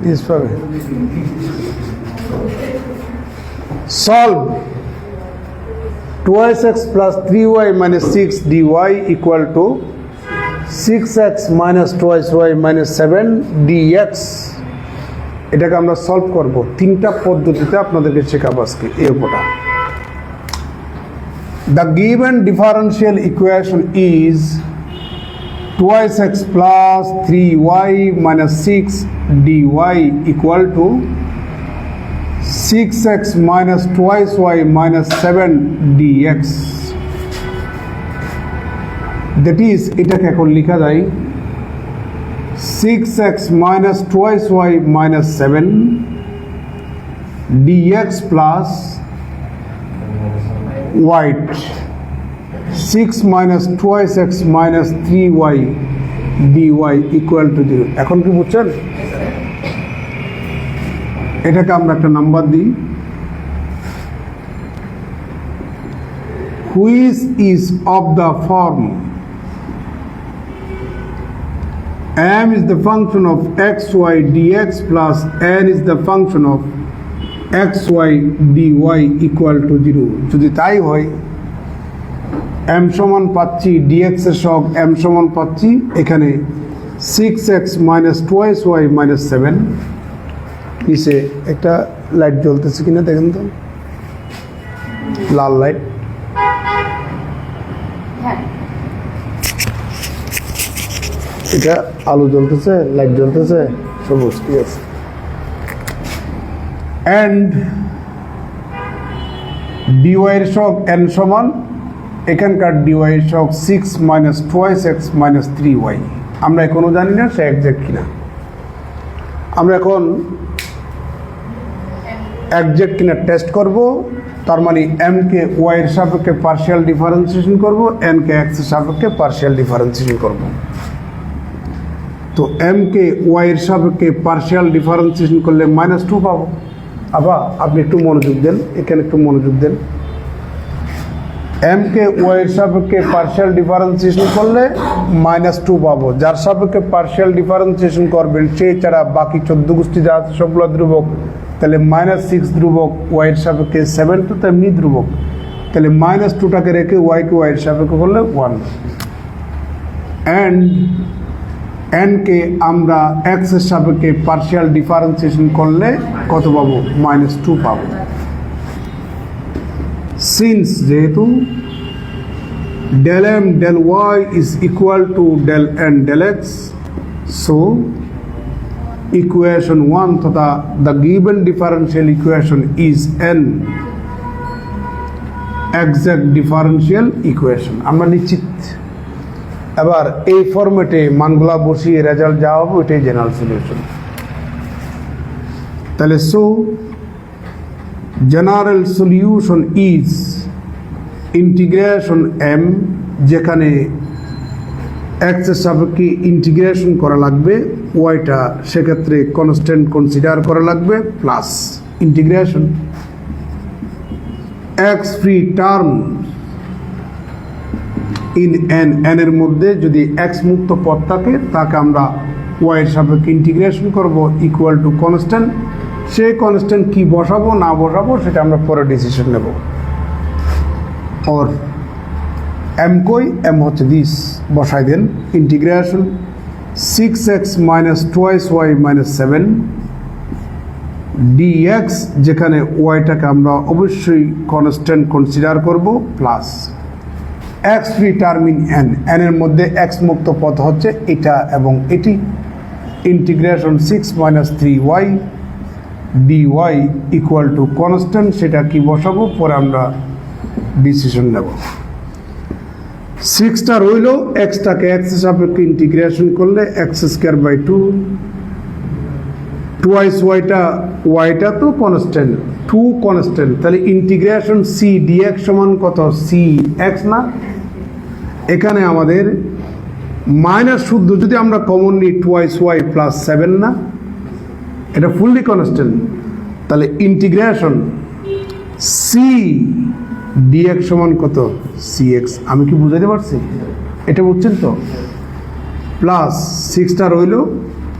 this পাবে solve 2x plus 3y minus 6 dy equal to 6x minus 2y minus 7 dx এটাকে আমরা solve করব তিনটা পদ্ধতিতে আপনাদেরকে শেখাবো আজকে এই উপরটা The given differential equation is 2x plus 3y minus 6 dy equal to 6x minus 2y minus 7 dx. That is, এটাকে এখন লেখা যায় 6x minus 2y minus 7 dx plus white 6 minus 2x minus 3y dy equal to 0 এখন কি বুঝছেন এটাকে আমরা একটা নাম্বার দিই which is of the form m is the function of xy dx plus n is the function of xy dy equal to 0 যদি তাই হয় m সমান পাচ্ছি dx এর সহগ m সমান পাচ্ছি এখানে 6x minus 2y minus 7 নিচে একটা লাইট জ্বলতেছে কিনা দেখেন তো লাল লাইট এটা আলো জ্বলতেছে লাইট জ্বলতেছে সবুজ ঠিক আছে and dy এর সহগ n সমান এখানকার dy এর সহগ 6 minus 2x minus 3y আমরা এখনো জানি না সে এক্সাক্ট কিনা আমরা এখন এক্সাক্ট কিনা টেস্ট করব তার মানে m কে y এর সাপেক্ষে পার্শিয়াল ডিফারেন্সিয়েশন করব n কে x এর সাপেক্ষে পার্শিয়াল ডিফারেন্সিয়েশন করব তো m কে y এর সাপেক্ষে পার্শিয়াল ডিফারেন্সিয়েশন করলে -2 পাবো আবার আপনি একটু মনোযোগ দেন এখানে একটু মনোযোগ দেন m কে y এর সাপেক্ষে পার্শিয়াল ডিফারেন্সিয়েশন করলে -2 পাবো যার সাপেক্ষে পার্শিয়াল ডিফারেন্সিয়েশন করবেন সেই ছাড়া বাকি 14 গোষ্ঠী যা আছে সবগুলো ধ্রুবক তাহলে -6 ধ্রুবক y এর সাপেক্ষে 7 তো তেমনি ধ্রুবক তাহলে -2 টাকে রেখে y কে y এর সাপেক্ষে করলে 1 and n কে আমরা x এর সাপেক্ষে পার্শিয়াল ডিফারেন্সিয়েশন করলে কত পাবো -2 পাবো সিন্স যেহেতু del m del y is equal to del n del x so equation 1 তথা the given differential equation is an exact differential equation আমরা নিশ্চিত এবার এই ফরম্যাটে মানগুলা বসিয়ে রেজাল্ট যা হবে ওইটাই জেনারেল সলিউশন তাহলে so general solution is integration m যেখানে x এর সাপেক্ষে ইন্টিগ্রেশন করা লাগবে ওয়াইটা সেক্ষেত্রে কনস্ট্যান্ট কনসিডার করা লাগবে plus integration x free term in n এর মধ্যে যদি x মুক্ত পদ থাকে তাকে আমরা y এর সাপেক্ষে ইন্টিগ্রেশন করব ইকুয়াল টু কনস্ট্যান্ট সেই কনস্ট্যান্ট কি বসাবো না বসাবো সেটা আমরা পরে ডিসিশন নেব और m কই m হচ্ছে দিস বসাই দেন integration 6x minus 2y minus 7 dx যেখানে yটাকে আমরা অবশ্যই কনস্ট্যান্ট কনসিডার করব plus x free term in n এর মধ্যে x মুক্ত পদ হচ্ছে এটা এবং এটি integration 6 minus 3y dy equal to constant সেটা কি বসাবো পরে আমরা ডিসিশন নেব 6টা রইল xটাকে x এর সাপেক্ষে ইন্টিগ্রেশন করলে x² 2 টুয়াইস yটা তো কনস্ট্যান্ট 2 কনস্ট্যান্ট তাহলে ইন্টিগ্রেশন c dx সমান কত cx না এখানে আমাদের মাইনাস শুদ্ধ যদি আমরা কমন নিই 2y প্লাস 7 না এটা ফুললি কনস্ট্যান্ট তাহলে ইন্টিগ্রেশন c dx সমান কত cx আমি কি বুঝাতে পারছি এটা বুঝছেন তো প্লাস 6টা রইল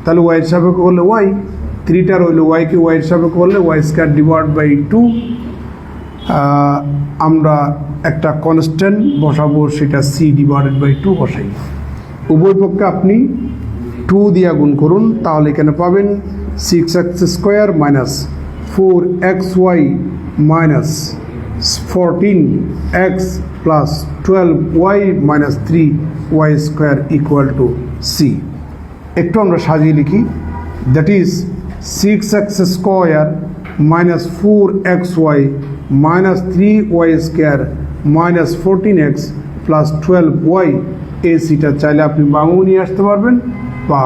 তাহলে ওয়াই সাপেক্ষে করলে ওয়াই, 3টা রইল ওয়াইকে ওয়াইয়ের সাপেক্ষে করলে ওয়াই স্কোয়ার ডিভাইড বাই 2। আমরা একটা কনস্ট্যান্ট বসাবো, সেটা সি ডিভাইডেড বাই 2 বসাই। উভয় পক্ষে আপনি 2 দিয়ে গুণ করুন, তাহলে এখানে পাবেন 6x square minus 4xy minus 14x plus 12y minus 3y square equal to C. একটু আমরা সাজিয়ে লিখি, that is 6x square minus 4xy minus 3y square minus 14x plus 12y। এই সিটা চাইলে আপনি বামও নিয়ে আসতে পারবেন বা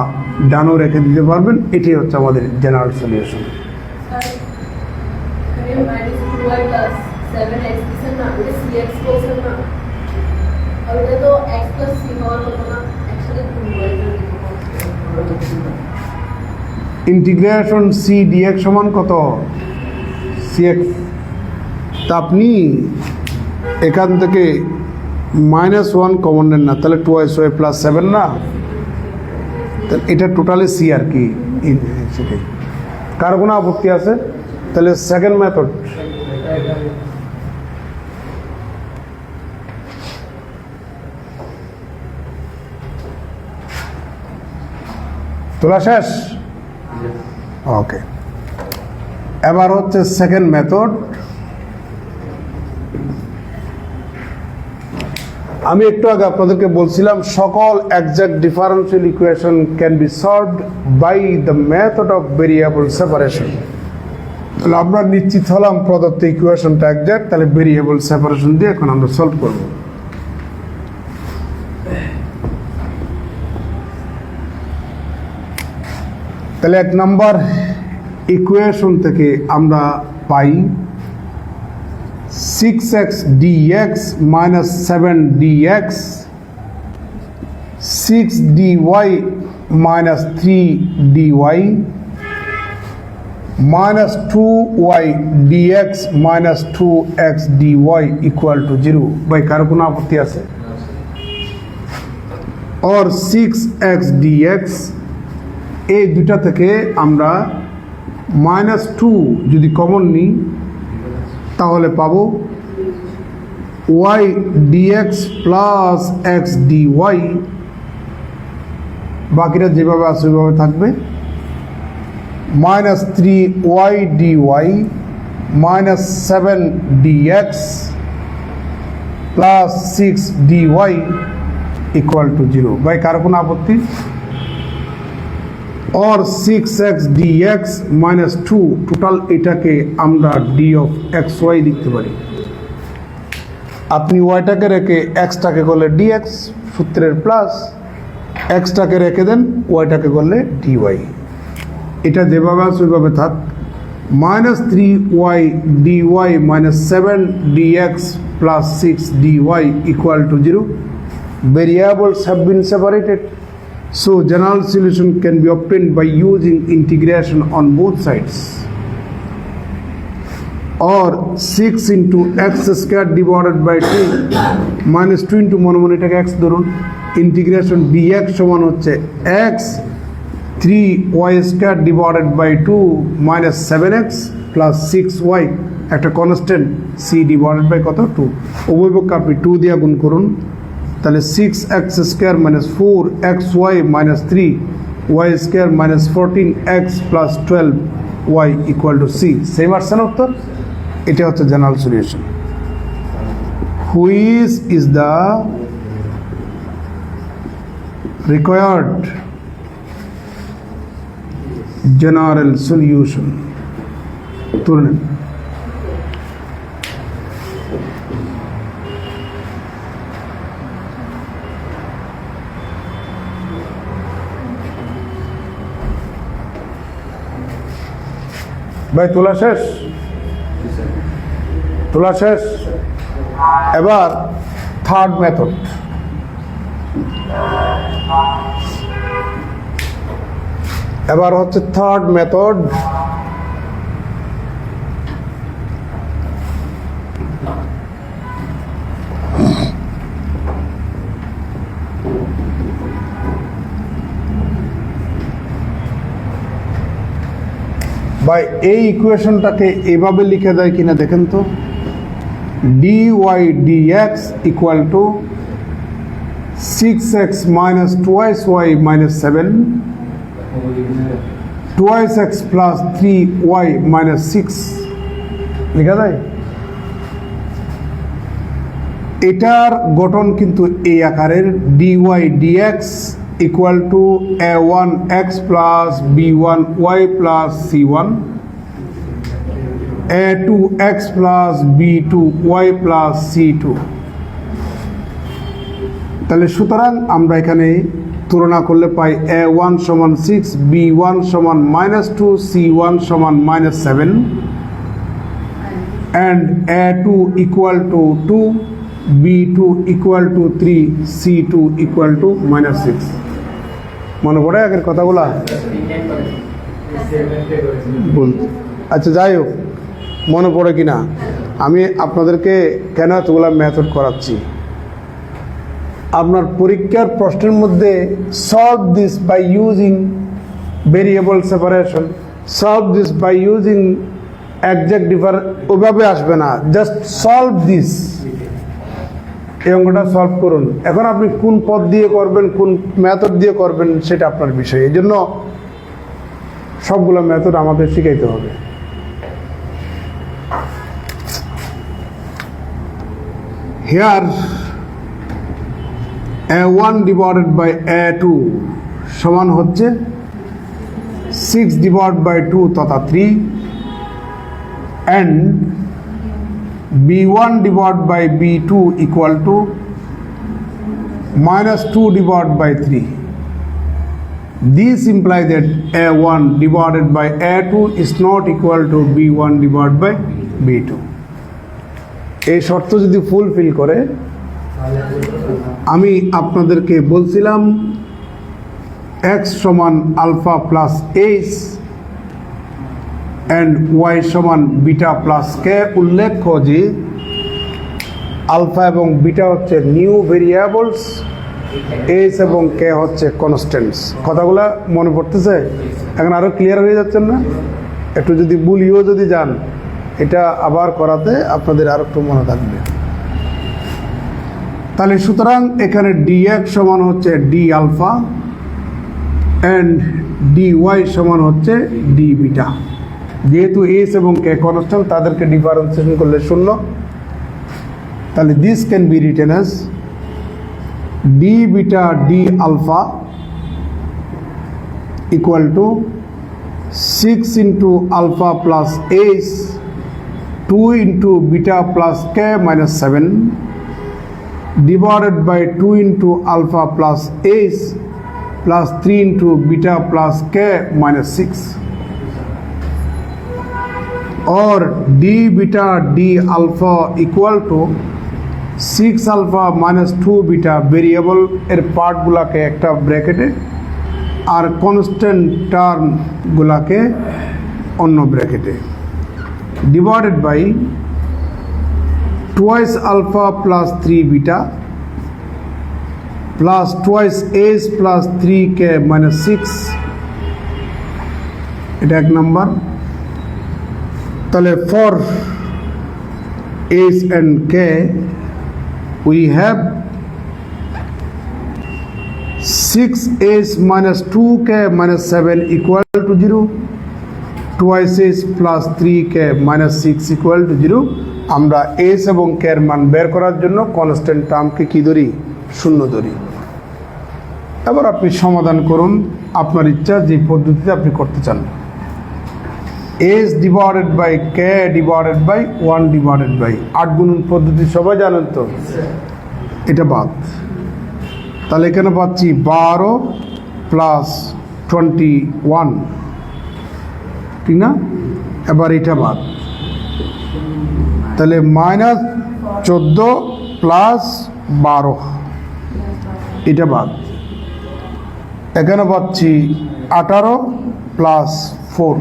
ডানও রেখে দিতে পারবেন। এটাই হচ্ছে আমাদের general solution. Integration C DX সমান কত? cx। তা আপনি এখান থেকে -1 কমন নেন না, তাহলে 2y প্লাস 7 না, তাহলে এটা টোটালি সি আর কি। সেটাই, কার কোনো আপত্তি আছে? তাহলে সেকেন্ড মেথড, তোলা শেষ? ওকে, এবার হচ্ছে সেকেন্ড মেথড। আমি একটু আগে আপনাদেরকে বলছিলাম সকল exact differential equation can be solved by the method of variable separation. তাহলে আমরা নিশ্চিত হলাম প্রদত্ত ইকুয়েশনটা এক্সাক্ট, তাহলে ভেরিয়েবল সেপারেশন দিয়ে এখন আমরা সলভ করব। তাহলে 1 নম্বর ইকুয়েশন থেকে আমরা পাই 6x dx minus 7 dx, 6 dy minus 3 dy, minus 2y dx minus 2x dy equal to 0। ভাই কারো কোনো আপত্তি আছে? और 6x dx এই দুটা থেকে আমরা -2 যদি কমন নিই তাহলে পাবো y dx plus x dy, বাকিটা যেভাবে আছে ওইভাবে থাকবে, -3y dy minus 7 dx plus 6 dy equal to 0। ভাই কার কোনো আপত্তি? और 6x dx minus 2 টোটাল এটাকে আমরা d of xy লিখতে পারি। আপনি ওয়াইটাকে রেখে এক্সটাকে করলে dx সূত্রের প্লাস, এক্সটাকে রেখে দেন ওয়াইটাকে করলে dy। এটা যেভাবে আছে ওইভাবে থাক, -3y dy minus 7 dx plus 6 dy equal to 0। Variables have been separated, so general solution can be obtained by using integration on both sides, or 6 into x square divided by 2 minus 2 into মনোমনিটাকে x ধরুন, integration dx সমান হচ্ছে x 3y square divided by 2 minus 7x plus 6y, একটা constant c divided by কত 2। উভয় পক্ষে আপনি 2 দিয়ে গুণ করুন, তাহলে 6x square minus 4xy minus 3y square minus 14x plus 12y equal to C. Same আসছে না উত্তর? এটা হচ্ছে general solution. Which is the required general solution? তুলে নেন। ভাই তোলা শেষ? তোলা শেষ? এবার থার্ড মেথড। এবার হচ্ছে থার্ড মেথড। বা এই ইকুয়েশনটাকে এভাবে লিখে দেয় কিনা দেখেন তো, dy dx equal to 6x minus twice y minus 7 twice x plus 3y minus 6 লেখা যায়। এটার গঠন কিন্তু এই আকারের, dy dx equal to a1x plus b1y plus c1 a2x plus b2y plus c2। তাহলে সুতরাং আমরা এখানে তুলনা করলে পাই a1 সমান 6, b1 সমান -2, c1 সমান -7 and a2 equal to 2, b2 equal to 3, c2 equal to -6। মনে পড়ে আগের কথাগুলা? আচ্ছা যাই হোক, মনে পড়ে কিনা, আমি আপনাদেরকে কেন এতগুলা মেথড করাচ্ছি, আপনার পরীক্ষার প্রশ্নের মধ্যে solve this by using variable separation, solve this by using exact difference, ওইভাবে আসবে না, জাস্ট সলভ দিস, এই অঙ্কটা সলভ করুন। এখন আপনি কোন পদ দিয়ে করবেন, কোন মেথড দিয়ে করবেন, সেটা আপনার বিষয়। এই জন্য সবগুলো মেথড আমাদের শিখাইতে হবে। Here a1 divided by a2 সমান হচ্ছে 6 divided by 2 তথা 3 and b1 divided by b2 equal to -2 divided by 3. This implies that a1 divided by a2 is not equal to b1 divided by b2. এই শর্ত যদি fulfil করে, আমি আপনাদেরকে বলছিলাম x সমান alpha plus H and Y সমান beta plus K. উল্লেখ্য যে আলফা এবং বিটা হচ্ছে নিউ ভেরিয়েবলস, এইচ এবং কে হচ্ছে কনস্ট্যান্টস। কথাগুলো মনে পড়তেছে? এখন আরও ক্লিয়ার হয়ে যাচ্ছেন না? একটু যদি ভুলিও যদি যান, এটা আবার করাতে আপনাদের আর একটু মনে থাকবে। তাহলে সুতরাং এখানে dx সমান হচ্ছে d আলফা অ্যান্ড dy সমান হচ্ছে d বিটা। যেহেতু এইচ এবং কে কনস্ট্যান্ট, তাদেরকে ডিফারেন্সিয়েশন করলে 0। তাহলে this can be written as d beta d alpha equal to 6 into alpha plus H 2 into beta plus K minus 7 divided by 2 into alpha plus h plus 3 into beta plus k minus 6, or d beta d alpha equal to 6 alpha minus 2 beta variable এর part গুলাকে একটা ব্র্যাকেটে আর constant term গুলাকে অন্য ব্র্যাকেটে, divided by twice alpha plus 3 beta plus twice h plus 3k minus 6, এটা এক number. তাহলে for h and k we have 6h minus 2k minus 7 equal to 0, twice h plus 3k minus 6 equal to 0। আমরা S এবং কে এর মান বের করার জন্য কনস্ট্যান্ট টার্মকে কি ধরি? 0 ধরি। এবার আপনি সমাধান করুন আপনার ইচ্ছা, যে পদ্ধতিতে আপনি করতে চান। S divided by K divided by 1 divided by 8 গুণন পদ্ধতি সবাই জানেন তো? এটা বাদ। তাহলে এখানে পাচ্ছি 12 প্লাস 21, ঠিক না? এবার এটা বাদ, তাহলে -14 প্লাস 12, এটা বাদ। এখানে পাচ্ছি 18 প্লাস 4।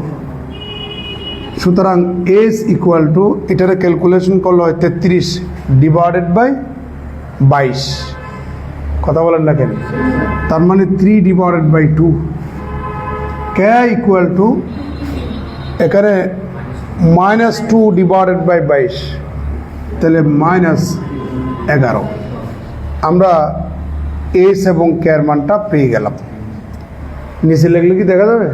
সুতরাং এস ইকুয়াল টু, এটার ক্যালকুলেশন করলে হয় 33 ডিভাইডেড বাই 22। কথা বলেন না কেন? তার মানে 3 divided by 2। K equal to এখানে -2 ডিভাইডেড বাই 22, তাহলে -11। আমরা এস এবং কেয়ার মানটা পেয়ে গেলাম। নিচে লিখলে কি দেখা যাবে?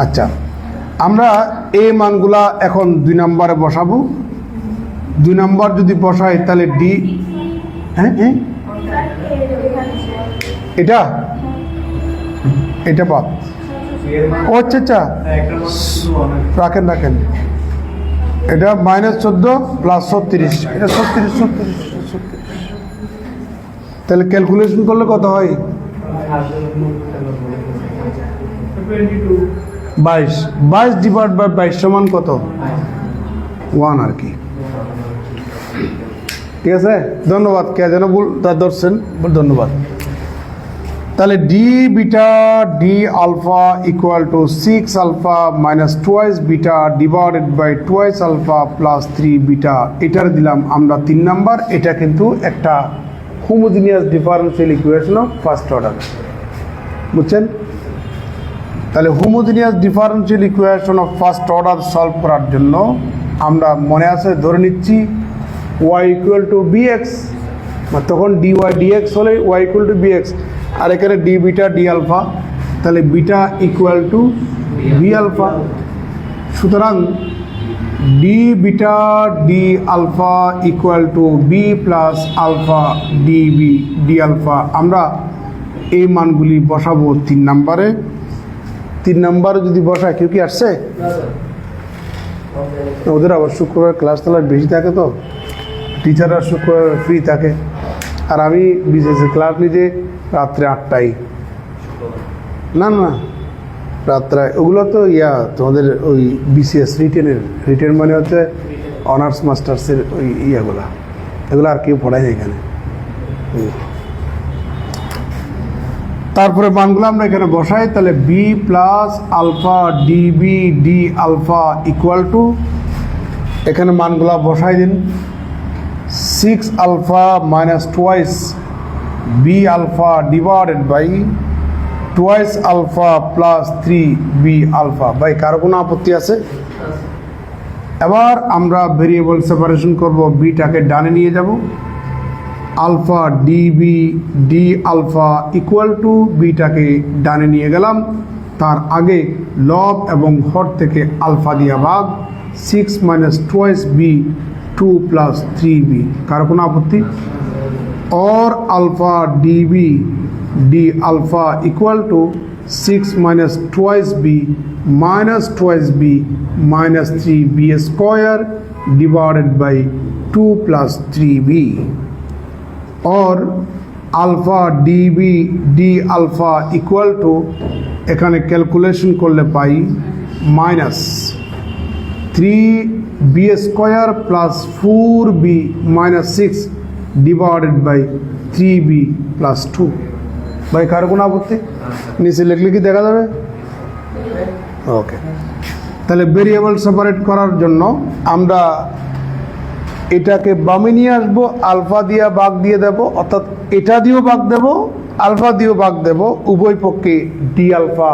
আচ্ছা, আমরা এই মানগুলা এখন 2 নম্বরে বসাবো। 2 নম্বর যদি বসাই তাহলে ডি, হ্যাঁ এটা বাদ। ও আচ্ছা রাখেন, এটা -14 প্লাস 36, এটা 36। তাহলে ক্যালকুলেশন করলে কত হয়? 22 ডিভাইড বাই 22 সমান কত? 1 আর কি। ঠিক আছে, ধন্যবাদ। কে যেন ভুল ধরছেন, ধন্যবাদ। তাহলে D beta D alpha equal to 6 alpha minus twice beta divided by twice alpha plus 3 beta. এটার দিলাম আমরা 3 নাম্বার। এটা কিন্তু একটা homogeneous differential equation of first order, বুঝছেন? তাহলে homogeneous differential equation of first order solve করার জন্য আমরা মনে আছে ধরে নিচ্ছি y ইকুয়াল টু bx, তখন dy dx হলে y ইকুয়াল টু bx, আর এখানে ডি বিটা ডি আলফা, তাহলে beta equal to B alpha. সুতরাং D beta D alpha equal to B plus alpha D B D alpha. আমরা এই মানগুলি বসাবো 3 নম্বরে। 3 নম্বরে যদি বসায়, কেউ কি আসছে? ওদের আবার শুক্রবার ক্লাস তাহলে বেশি থাকে, তো টিচাররা শুক্রবার ফ্রি থাকে, আর আমি বিশেষ ক্লাস নিজে রাত্রে 8টায়। না রাত্রে ওগুলো তো তোমাদের ওই বিসিএস রিটেন মানে হচ্ছে অনার্স মাস্টার্সের ওই ইয়াগুলা, এগুলো আর কেউ পড়ায় না এখানে। তারপরে মানগুলো আমরা এখানে বসাই, তাহলে B plus alpha DB D alpha equal to, এখানে মানগুলা বসাই দিন 6 alpha minus twice B alpha divided by twice alpha plus 3 B alpha. ভাই কারো কোনো আপত্তি আছে? এবার আমরা ভেরিয়েবল সেপারেশন করব, বিটাকে ডানে নিয়ে যাব। Alpha DB D alpha equal to, বিটাকে ডানে নিয়ে গেলাম, তার আগে লব এবং হর থেকে আলফা দিয়া ভাগ 6 minus twice B 2 plus 3 B. কারো কোনো আপত্তি? और alpha D B D alpha equal to 6 minus twice B minus twice B minus 3 B square divided by 2 plus 3 B. और alpha D B D alpha equal to, এখানে calculation করলে পাই minus 3 B square plus 4 B minus 6 divided by 3 B plus 2। ভাই কারো কোনো আপত্তি? নিচে লিখলে কি দেখা যাবে? ওকে, তাহলে ভেরিয়েবল সেপারেট করার জন্য আমরা এটাকে বামে নিয়ে আসবো, আলফা দিয়ে ভাগ দিয়ে দেব, অর্থাৎ এটা দিয়েও ভাগ দেব, আলফা দিয়েও ভাগ দেব, উভয় পক্ষে ডি আলফা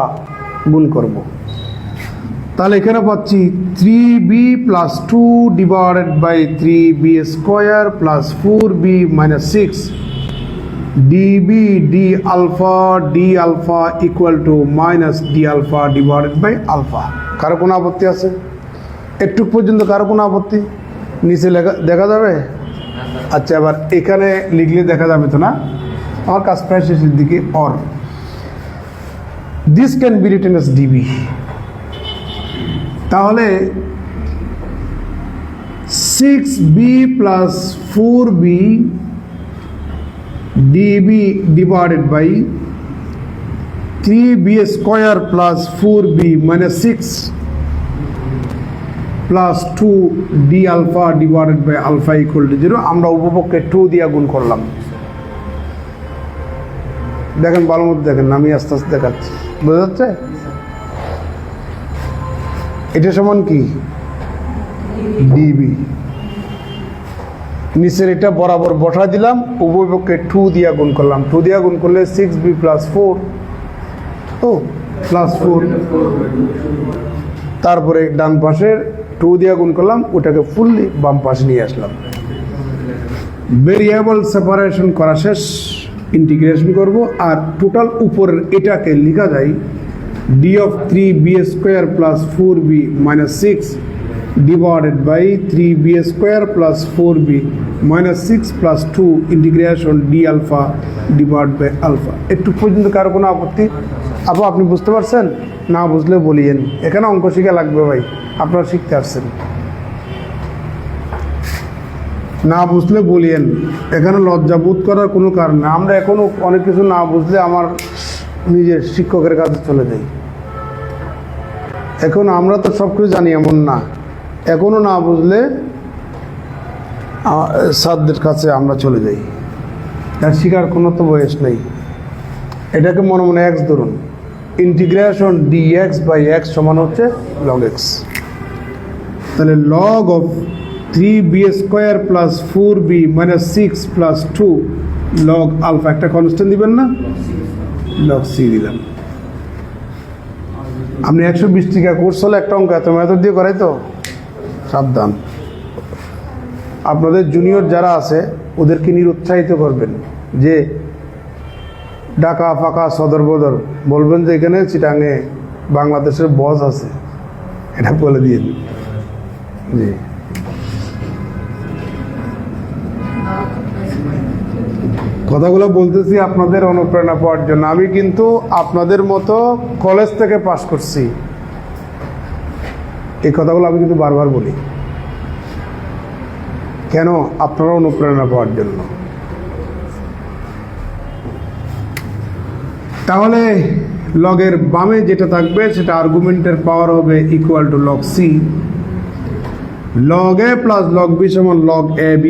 গুণ করব। তাহলে এখানে পাচ্ছি 3b plus 2 divided by 3b square plus 4b minus 6 DB D alpha equal to minus D alpha divided by alpha. কারো কোনো আপত্তি আছে? একটু পর্যন্ত কারো কোনো আপত্তি? নিচে দেখা যাবে? আচ্ছা, এবার এখানে লিখলে দেখা যাবে তো না? আমার কাজ প্রায় শেষের দিকে। Or this can be written as DB. তাহলে 6b plus 4b DB divided by 3b square plus 4b minus 6 plus 2 D alpha divided by alpha equal to 0। আমরা উপপক্ষে 2 দিয়ে গুণ করলাম। দেখেন ভালো মতো দেখেন, আমি আস্তে আস্তে দেখাচ্ছি, বোঝা যাচ্ছে? এটা সমান কি? ডিবি। নিচের এটা বরাবর বসা দিলাম, উভয় পক্ষে 2 দিয়া গুণ করলাম। 2 দিয়া গুণ করলে 6b প্লাস 4। ও +4, তারপরে ডান পাশের 2 দিয়ে গুণ করলাম, ওটাকে ফুললি বাম পাশে নিয়ে আসলাম। ভেরিয়েবল সেপারেশন করা শেষ, ইন্টিগ্রেশন করব। আর টোটাল উপরের এটাকে লেখা যায় d of 3b square plus 4b minus 6 divided by 3b square plus 4b minus 6 plus 2 integration d alpha divided by alpha। একটু পর্যন্ত কারো কোনো আপত্তি? আপনি বুঝতে পারছেন? না বুঝলে বলিয়েন, এখানে অঙ্ক শিখা লাগবে ভাই, আপনারা শিখতে আসছেন। না বুঝলে বলিয়েন, এখানে লজ্জাবোধ করার কোনো কারণ নেই। আমরা এখনও অনেক কিছু না বুঝলে আমার নিজের শিক্ষকের কাছে চলে যাই। এখন আমরা তো সব কিছু জানি এমন না, এখনও না বুঝলে স্যারদের কাছে আমরা চলে যাই। তার শিখার কোনো তো বয়স নেই। এটাকে মনে মনে এক্স ধরুন, ইন্টিগ্রেশন dx বাই এক্স সমান হচ্ছে log x। তাহলে log of 3b square plus 4b minus 6 plus 2 log alpha, একটা কনস্ট্যান্ট দিবেন না, log c দিলাম। আপনি 120 টাকা কোর্স হলে একটা অঙ্ক এত মেথড দিয়ে করাই তো, সাবধান। আপনাদের জুনিয়র যারা আছে ওদেরকে নিরুৎসাহিত করবেন, যে ঢাকা ফাঁকা সদর বদর বলবেন যে এখানে চিটাঙে বাংলাদেশের বস আছে, এটা বলে দিয়ে দিন। জি, কথাগুলো বলতেছি আপনাদের অনুপ্রেরণা পাওয়ার জন্য। আমি কিন্তু আপনাদের মতো কলেজ থেকে পাশ করছি, এই কথাগুলো আমি কিন্তু বারবার বলি। কেন? আপনারা অনুপ্রেরণা পাওয়ার জন্য। তাহলে লগের বামে যেটা থাকবে সেটা আর্গুমেন্টের পাওয়ার হবে equal to log c, log a প্লাস log b সমান log a b।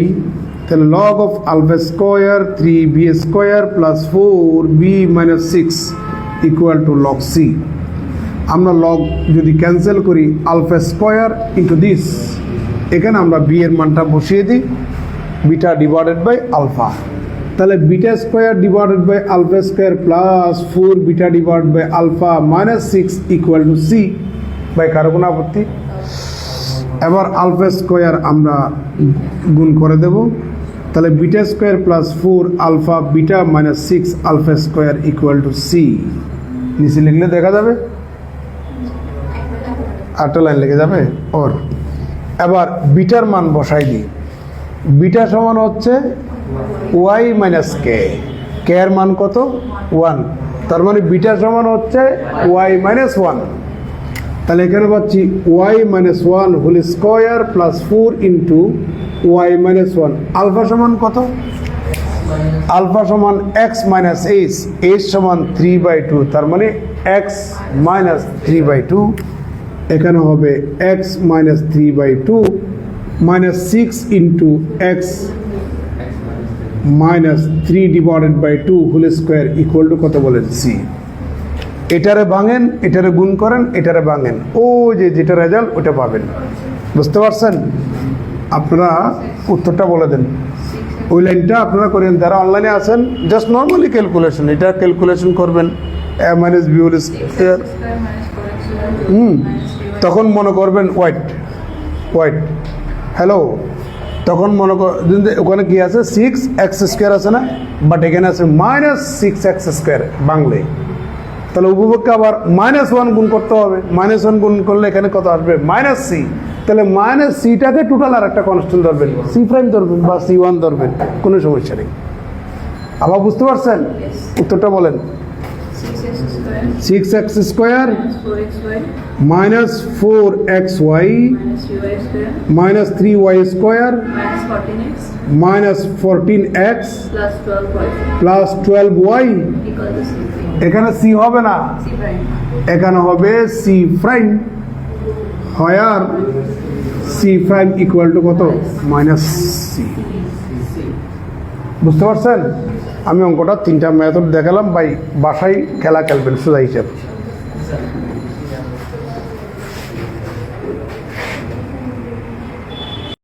তাহলে log of alpha square 3b square plus 4b minus 6 equal to log c। আমরা log যদি ক্যান্সেল করি, আলফা স্কোয়ার ইন্টু দিস, এখানে আমরা b এর মানটা বসিয়ে দিই, বিটা ডিভাইডেড বাই আলফা। তাহলে beta square divided by alpha square plus 4 beta divided by alpha minus 6 equal to c। By কারো কোনো আপত্তি? এবার আলফা স্কোয়ার আমরা গুণ করে দেব। তাহলে beta square plus 4 alpha beta minus 6 alpha square equal to c। নিচে লিখলে দেখা যাবে, আটটা লাইন লেগে যাবে। ওর এবার বিটার মান বসাই দিই। বিটা সমান হচ্ছে y মাইনাস কে, কে এর মান কত? 1। তার মানে বিটা সমান হচ্ছে y মাইনাস 1। তাহলে এখানে পাচ্ছি y minus 1 whole square plus 4 into y minus 1। Alpha সমান কত? আলফা সমান x মাইনাস h, h সমান 3/2, তার মানে x মাইনাস 3/2। এখানে হবে x minus 3/2 minus 6 into x minus 3 divided by 2 whole square equal to কত বলেন? c। এটারে ভাঙেন, এটারে গুণ করেন, এটারে ভাঙেন, ও যেটা রেজাল্ট ওটা পাবেন। বুঝতে পারছেন? আপনারা উত্তরটা বলে দেন, ওই লাইনটা আপনারা করেন। যারা অনলাইনে আছেন জাস্ট নর্মালি ক্যালকুলেশন, এটা ক্যালকুলেশন করবেন a minus b whole square. তখন মনে করবেন ওয়াইট হ্যালো, তখন মনে করেন ওখানে কি আছে? 6x স্কোয়ার আছে না, বাট এখানে আছে মাইনাস 6x স্কোয়ার বাংলায়। তাহলে উপভোগকে আবার -1 গুণ করতে হবে। -1 গুণ করলে এখানে কত আসবে? -c। তাহলে মাইনাস সিটাকে টোটাল আর একটা কনস্ট্যান্ট ধরবেন, সি প্রাইম ধরবেন বা c1 ধরবেন, কোনো সমস্যা নেই। আবার বুঝতে পারছেন? উত্তরটা বলেন। 6x square minus 4xy minus 3y square minus 14x plus 12y। এখানে c হবে না, এখানে হবে c প্রাইম। হয়ার c প্রাইম ইকুয়াল টু কত? Minus c। বুঝতে পারছেন? আমি অঙ্কটা 3টা মেথড দেখালাম, বাসায় খেলা খেলবেন সোজা হিসাব।